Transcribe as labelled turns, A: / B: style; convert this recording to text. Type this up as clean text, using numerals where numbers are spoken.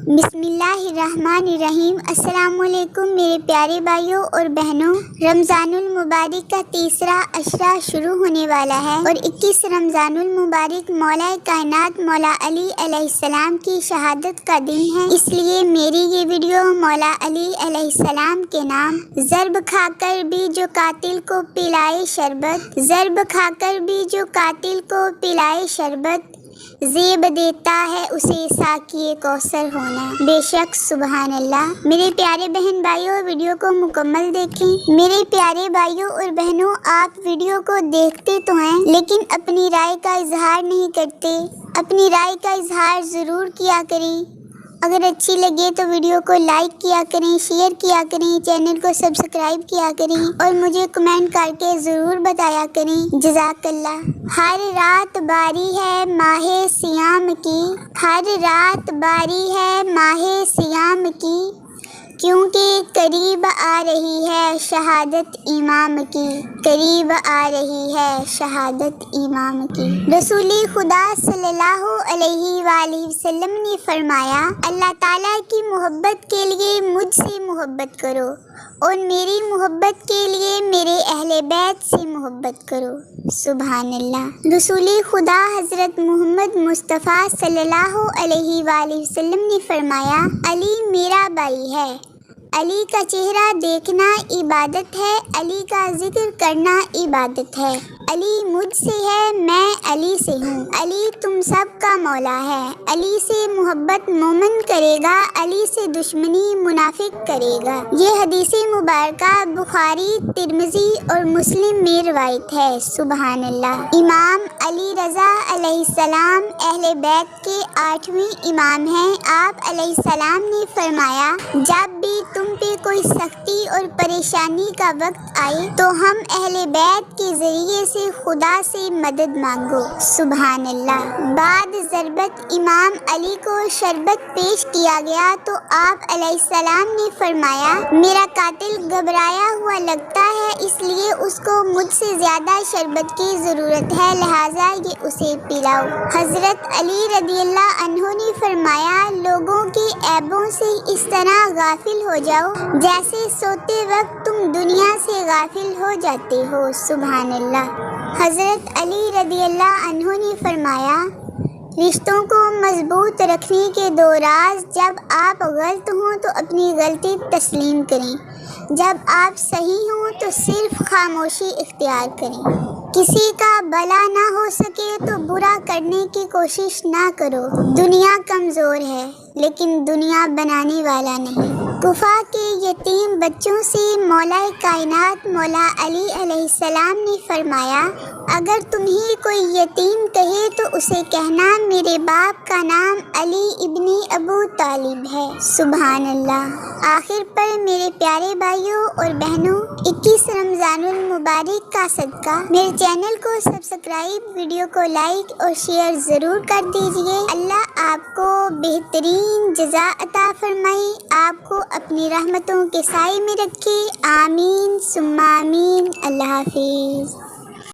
A: بسم اللہ الرحمن الرحیم۔ السلام علیکم میرے پیارے بھائیوں اور بہنوں، رمضان المبارک کا تیسرا عشرہ شروع ہونے والا ہے اور 21 رمضان المبارک مولا کائنات مولا علی علیہ السلام کی شہادت کا دن ہے۔ اس لیے میری یہ ویڈیو مولا علی علیہ السلام کے نام ضرب کھا کر بھی جو قاتل کو پلائے شربت، ضرب کھا کر بھی جو قاتل کو پلائے شربت، زیب دیتا ہے اسے ساقی کوثر ہونا۔ بے شک سبحان اللہ۔ میرے پیارے بہن بھائیوں، ویڈیو کو مکمل دیکھیں۔ میرے پیارے بھائیوں اور بہنوں، آپ ویڈیو کو دیکھتے تو ہیں لیکن اپنی رائے کا اظہار نہیں کرتے۔ اپنی رائے کا اظہار ضرور کیا کریں۔ اگر اچھی لگے تو ویڈیو کو لائک کیا کریں، شیئر کیا کریں، چینل کو سبسکرائب کیا کریں اور مجھے کمنٹ کر کے ضرور بتایا کریں۔ جزاک اللہ۔ ہر رات باری ہے ماہ سیام کی، ہر رات باری ہے ماہ سیام کی، کیونکہ قریب آ رہی ہے شہادت امام کی، قریب آ رہی ہے شہادت امام کی۔ رسول خدا صلی اللہ علیہ وآلہ وسلم نے فرمایا، اللہ تعالیٰ کی محبت کے لیے مجھ سے محبت کرو اور میری محبت کے لیے میرے اہل بیت سے محبت کرو۔ سبحان اللہ۔ رسول خدا حضرت محمد مصطفیٰ صلی اللہ علیہ وآلہ وسلم نے فرمایا، علی میرا بھائی ہے، علی کا چہرہ دیکھنا عبادت ہے، علی کا ذکر کرنا عبادت ہے، علی مجھ سے ہے، میں علی سے ہوں، علی تم سب کا مولا ہے، علی سے محبت مومن کرے گا، علی سے دشمنی منافق کرے گا۔ یہ حدیث مبارکہ بخاری، ترمذی اور مسلم میں روایت ہے۔ سبحان اللہ۔ امام علی رضا علیہ السلام اہل بیت کے 8ویں امام ہیں۔ آپ علیہ السلام نے فرمایا، جب بھی تم پہ کوئی سختی اور پریشانی کا وقت آئے تو ہم اہل بیت کے ذریعے سے خدا سے مدد مانگو۔ سبحان اللہ۔ بعد ضربت امام علی کو شربت پیش کیا گیا تو آپ علیہ السلام نے فرمایا، میرا قاتل گھبرایا ہوا لگتا ہے، اس لیے اس کو مجھ سے زیادہ شربت کی ضرورت ہے، لہٰذا یہ اسے پلاؤ۔ حضرت علی رضی اللہ عنہ نے فرمایا، لوگوں کے عیبوں سے اس طرح غافل ہو جاؤ جیسے سوتے وقت تم دنیا سے غافل ہو جاتے ہو۔ سبحان اللہ۔ حضرت علی رضی اللہ عنہ نے فرمایا، رشتوں کو مضبوط رکھنے کے 2 راز، جب آپ غلط ہوں تو اپنی غلطی تسلیم کریں، جب آپ صحیح ہوں تو صرف خاموشی اختیار کریں۔ کسی کا بھلا نہ ہو سکے تو برا کرنے کی کوشش نہ کرو۔ دنیا کمزور ہے لیکن دنیا بنانے والا نہیں۔ کوفہ کے یتیم بچوں سے مولا کائنات مولا علی علیہ السلام نے فرمایا، اگر تمہیں کوئی یتیم کہے تو اسے کہنا میرے باپ کا نام علی ابن ابو طالب ہے۔ سبحان اللہ۔ آخر پر میرے پیارے بھائیوں اور بہنوں، 21 رمضان المبارک کا صدقہ میرے چینل کو سبسکرائب، ویڈیو کو لائک اور شیئر ضرور کر دیجیے۔ اللہ آپ کو بہترین جزا عطا فرمائے، آپ کو اپنی رحمتوں کے سائے میں رکھے۔ آمین ثم آمین۔ اللہ حافظ۔